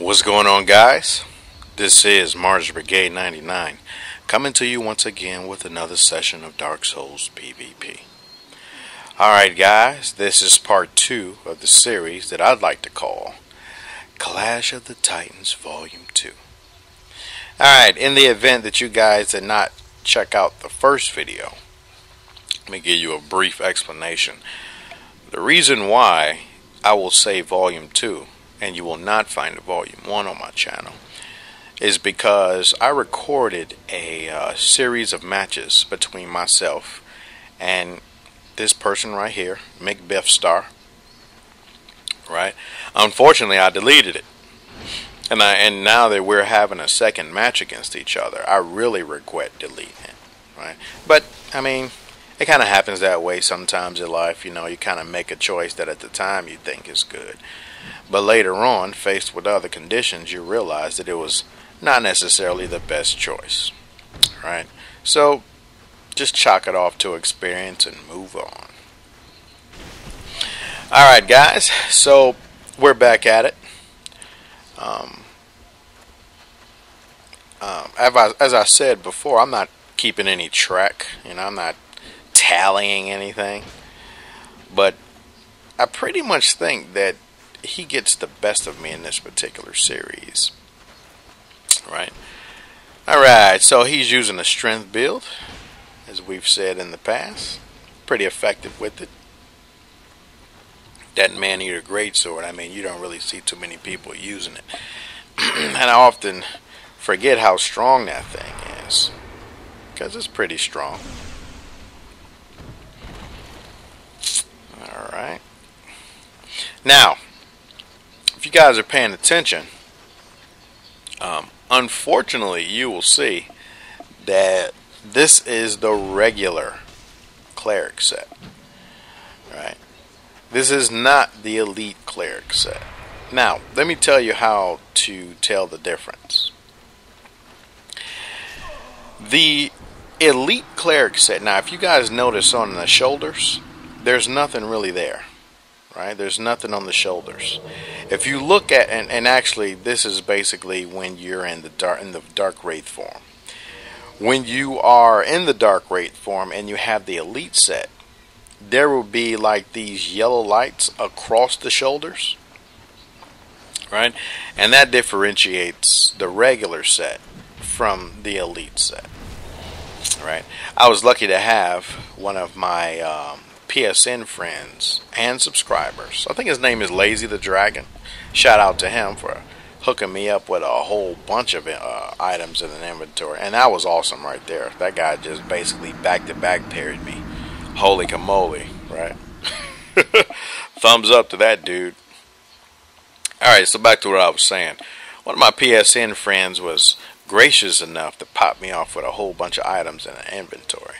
What's going on, guys? This is Mars Brigade 99 coming to you once again with another session of Dark Souls PvP. Alright guys, this is part 2 of the series that I'd like to call Clash of the Titans Volume 2. Alright, in the event that you guys did not check out the first video, let me give you a brief explanation. The reason why I will say Volume 2 and you will not find a Volume 1 on my channel is because I recorded a series of matches between myself and this person right here, MCBiffStarr. Right? Unfortunately, I deleted it, and now that we're having a second match against each other, I really regret deleting it. Right? But I mean, it kind of happens that way sometimes in life. You know, you kind of make a choice that at the time you think is good, but later on, faced with other conditions, you realize that it was not necessarily the best choice. Right? So just chalk it off to experience and move on. Alright guys, so we're back at it. As I said before, I'm not keeping any track. I'm not tallying anything. But I pretty much think that he gets the best of me in this particular series. Right? Alright, so he's using a strength build, as we've said in the past. Pretty effective with it. That man-eater greatsword, I mean, you don't really see too many people using it. And I often forget how strong that thing is, because it's pretty strong. Alright. Now, if you guys are paying attention, unfortunately, you will see that this is the regular cleric set. Right? This is not the elite cleric set. Now, let me tell you how to tell the difference. The elite cleric set, now if you guys notice on the shoulders, there's nothing really there. Right? There's nothing on the shoulders. If you look at, and actually this is basically when you're in the dark wraith form. When you are in the dark wraith form and you have the elite set, there will be like these yellow lights across the shoulders. Right? And that differentiates the regular set from the elite set. Right? I was lucky to have one of my PSN friends and subscribers. I think his name is Lazy the Dragon. Shout out to him for hooking me up with a whole bunch of items in an inventory, and that was awesome right there. That guy just basically back to back parried me. Holy camole, right? Thumbs up to that dude. Alright, so back to what I was saying. One of my PSN friends was gracious enough to pop me off with a whole bunch of items in an inventory.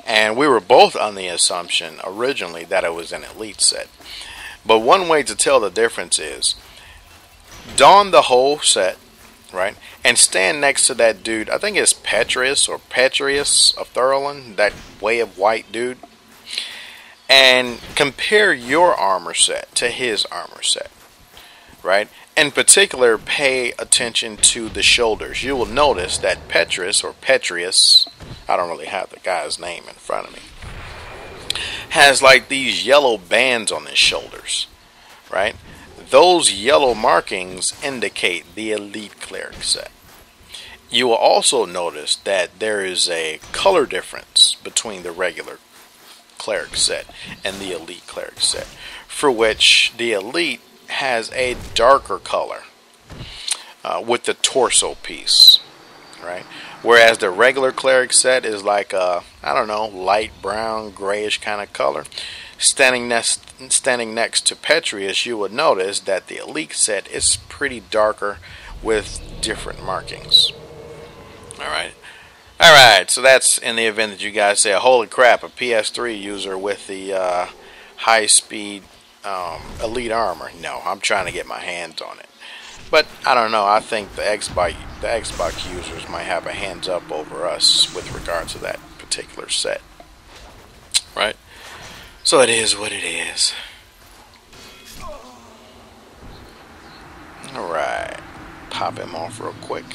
And we were both on the assumption originally that it was an elite set. But one way to tell the difference is don the whole set, right? And stand next to that dude. I think it's Petrius of Thurlan, that way of white dude. And compare your armor set to his armor set, right? In particular, pay attention to the shoulders. You will notice that Petrius, I don't really have the guy's name in front of me, has like these yellow bands on his shoulders, right? Those yellow markings indicate the elite cleric set. You will also notice that there is a color difference between the regular cleric set and the elite cleric set, for which the elite has a darker color with the torso piece, right? Whereas the regular cleric set is like a, I don't know, light brown, grayish kind of color. Standing next to Petrius, you would notice that the elite set is pretty darker with different markings. Alright, so that's in the event that you guys say, holy crap, a PS3 user with the high speed elite armor. No, I'm trying to get my hands on it. But I don't know, I think the Xbox users might have a hands up over us with regard to that particular set. Right? So it is what it is. Alright. pop him off real quick.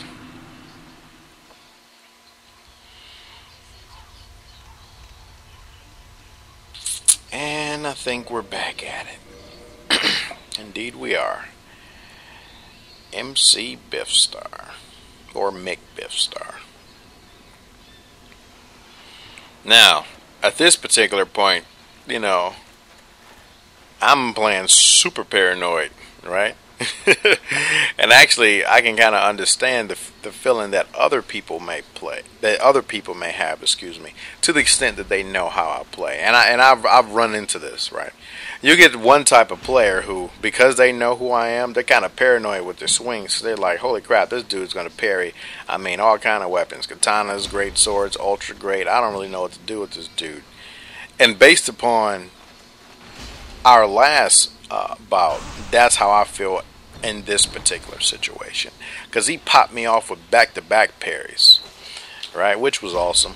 And I think we're back at it. Indeed we are. MCBiffStarr. Or MCBiffStarr. Now, at this particular point, you know, I'm playing super paranoid, right? And actually, I can kind of understand the feeling that other people may have, excuse me, to the extent that they know how I play. And I've run into this, right? You get one type of player who, because they know who I am, they're kind of paranoid with their swings. They're like, holy crap, this dude's going to parry, I mean, all kind of weapons. Katanas, great swords, ultra great. I don't really know what to do with this dude. And based upon our last bout, that's how I feel in this particular situation, because he popped me off with back-to-back parries, right, which was awesome.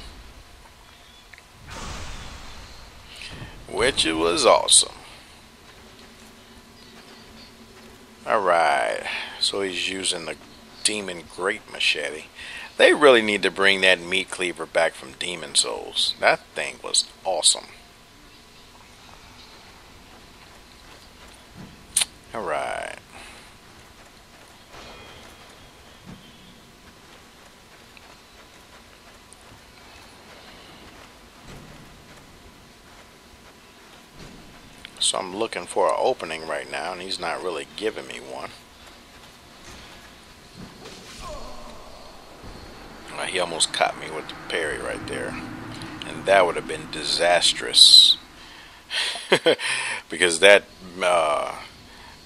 Alright, so he's using the Demon Great Machete. They really need to bring that meat cleaver back from Demon Souls. That thing was awesome. Alright. So I'm looking for an opening right now, and he's not really giving me one. He almost caught me with the parry right there, and that would have been disastrous. Because that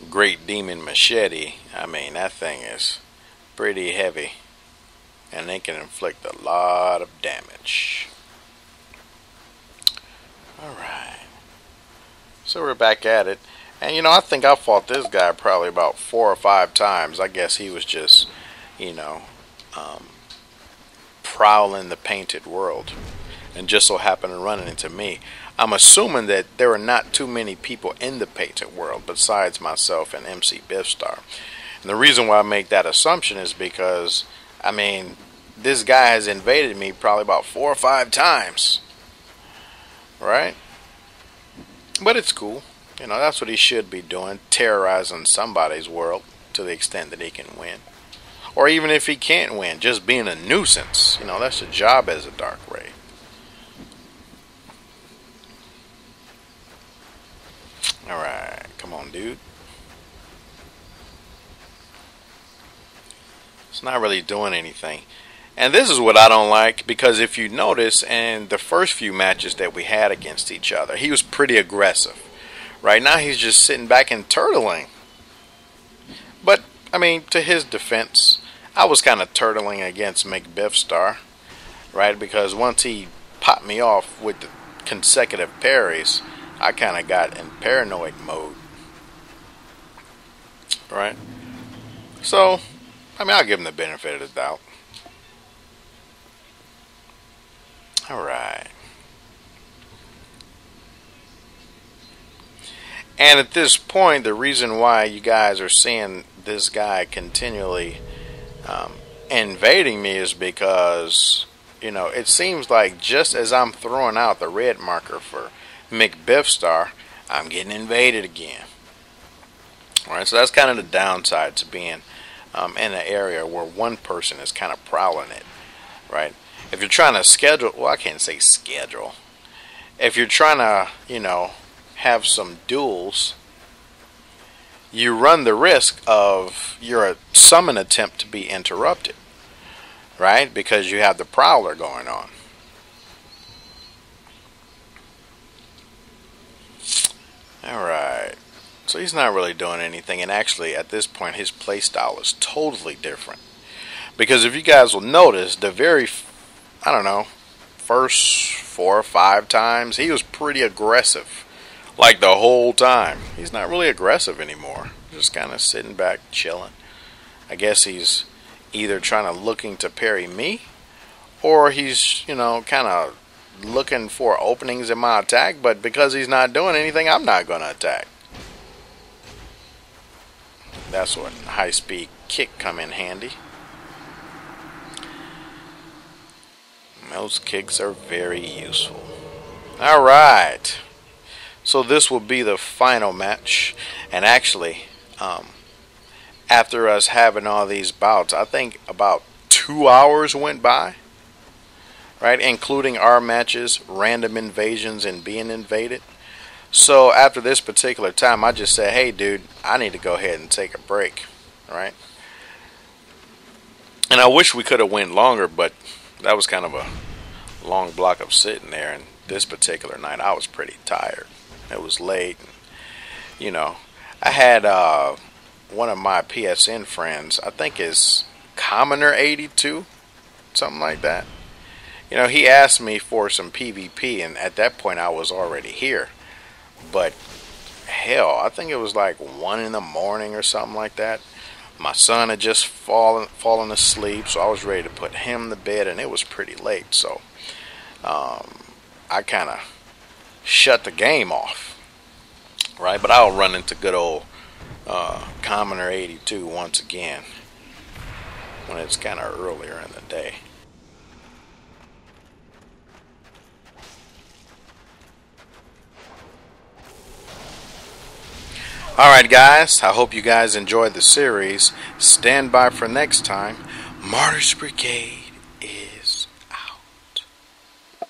Great Demon Machete, I mean, that thing is pretty heavy, and they can inflict a lot of damage. Alright. So we're back at it. And you know, I think I fought this guy probably about 4 or 5 times. I guess he was just, you know, prowling the painted world, and just so happened to run into me. I'm assuming that there are not too many people in the painted world besides myself and MCBiffStarr. And the reason why I make that assumption is because, I mean, this guy has invaded me probably about 4 or 5 times. Right? But it's cool. You know, that's what he should be doing. Terrorizing somebody's world to the extent that he can win. Or even if he can't win, just being a nuisance. You know, that's the job as a Dark Raid. Alright, come on, dude. It's not really doing anything. And this is what I don't like, because if you notice in the first few matches that we had against each other, he was pretty aggressive. Right now he's just sitting back and turtling. But, I mean, to his defense, I was kind of turtling against MCBiffStarr, right? Because once he popped me off with the consecutive parries, I kind of got in paranoid mode. Right? So, I mean, I'll give him the benefit of the doubt. Alright. And at this point, the reason why you guys are seeing this guy continually invading me is because, you know, it seems like just as I'm throwing out the red marker for MCBiffStarr, I'm getting invaded again. Alright, so that's kind of the downside to being in an area where one person is kind of prowling it. Right? If you're trying to schedule, well, I can't say schedule. If you're trying to, you know, have some duels, you run the risk of your summon attempt to be interrupted, right? Because you have the prowler going on. Alright, so he's not really doing anything, and actually at this point his playstyle is totally different. Because if you guys will notice, the very, I don't know, first 4 or 5 times, he was pretty aggressive. Like the whole time. He's not really aggressive anymore. Just kind of sitting back, chilling. I guess he's either looking to parry me, or he's, you know, kind of looking for openings in my attack, but because he's not doing anything, I'm not going to attack. That's what high-speed kick come in handy. Those kicks are very useful. Alright, so this will be the final match. And actually, after us having all these bouts, I think about 2 hours went by, right, including our matches, random invasions, and being invaded. So after this particular time, I just said, hey dude, I need to go ahead and take a break, right? And I wish we could have went longer, but that was kind of a long block of sitting there. And this particular night, I was pretty tired. It was late. And, you know, I had one of my PSN friends, I think is Commoner82, something like that. You know, he asked me for some PvP, and at that point I was already here. But hell, I think it was like 1 in the morning or something like that. My son had just fallen asleep, so I was ready to put him to bed, and it was pretty late. So I kind of shut the game off, right? But I'll run into good old Commoner82 once again when it's kind of earlier in the day. Alright guys, I hope you guys enjoyed the series. Stand by for next time. Martyrs Brigade.